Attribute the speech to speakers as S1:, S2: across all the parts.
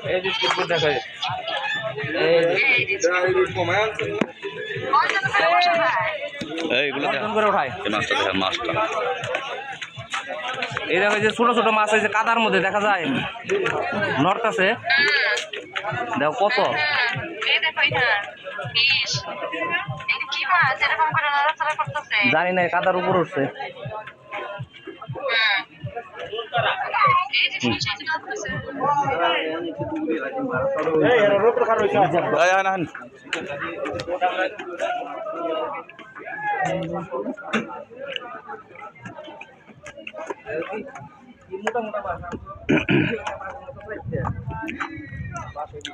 S1: এই যে স্পিড দেখা যায়
S2: এইগুলো
S1: করে ওঠায়
S2: এই মাছটা দেখেন মাছটা
S1: এই দেখো যে ছোট ছোট মাছ হয়েছে কাদার মধ্যে দেখা যায় নড়তাছে দেখো কত জানি না কাদার উপর উঠছে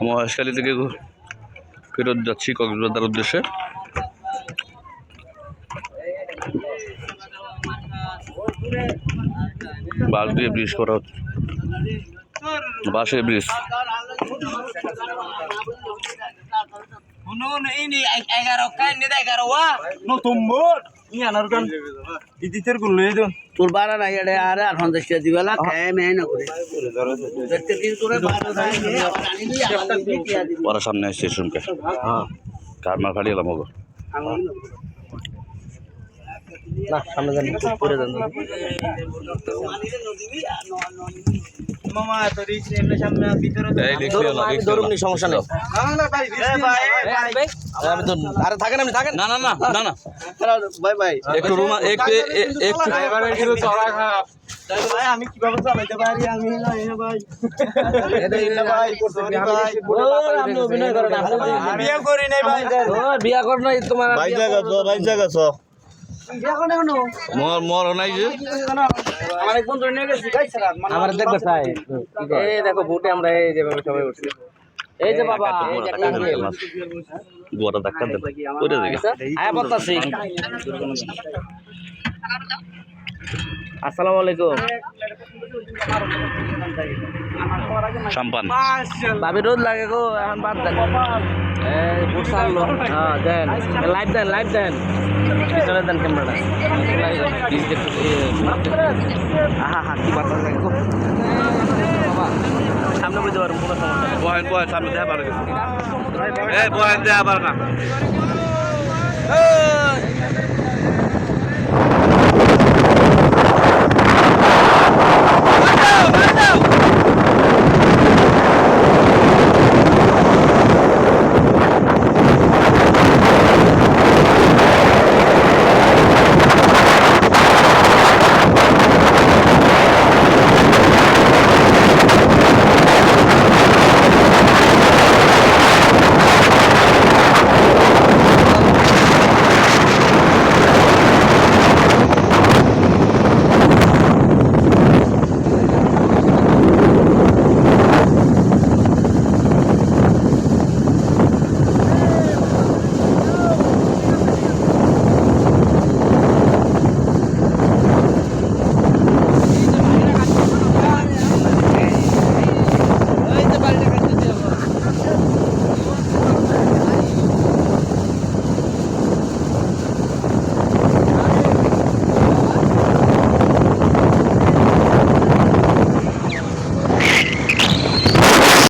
S2: মহেশখালী থেকে ফেরত যাচ্ছি কক্সবাজার উদ্দেশ্যে। বাঁশ দিয়ে ব্রিজ করা হচ্ছে, বাঁশের ব্রিজ।
S3: তোর বাড়া নাই আর 50 দিবা না খায় মেয়ে না করে
S2: পরে সামনে স্টেশনকে কারমার ফাড়ি এলাম ওগো
S1: না সামনে যান পরে যান সমস্যা নেই আরে থাকেন আপনি থাকেন
S2: না না না না না
S3: ভাই ভাই
S2: একটু রুমা একটু
S3: আমি কিভাবে চালাইতে পারি আমি ভাই অভিনয় করেন বিয়ে করি নাই ভাই
S1: বিয়া কর নাই তোমার
S2: ভাই জায়গা মর নাই যে
S3: আমার এক বন্ধু নিয়ে গেছি
S1: আমার দেখবে তাই এই দেখো বুটে আমরা এই যেভাবে সবাই উঠছি এই যে বাবা এই যে
S2: গোটা ধাক্কা দেন ওরে দিকে
S1: আয়া বলতাছি আসসালামু আলাইকুম
S2: সাম্পান
S1: ভাবি রোদ লাগে গো এখন বাদ দেন এই বুট সারলো হ্যাঁ দেন লাইভ দেন পিছনে দেন ক্যামেরাটা আহা কি বাতাস লাগে গো বাবা সামনে বুঝতে পারবো কোনো সমস্যা
S2: বহেন সামনে দেখা পারে বহেন দেখা পারে না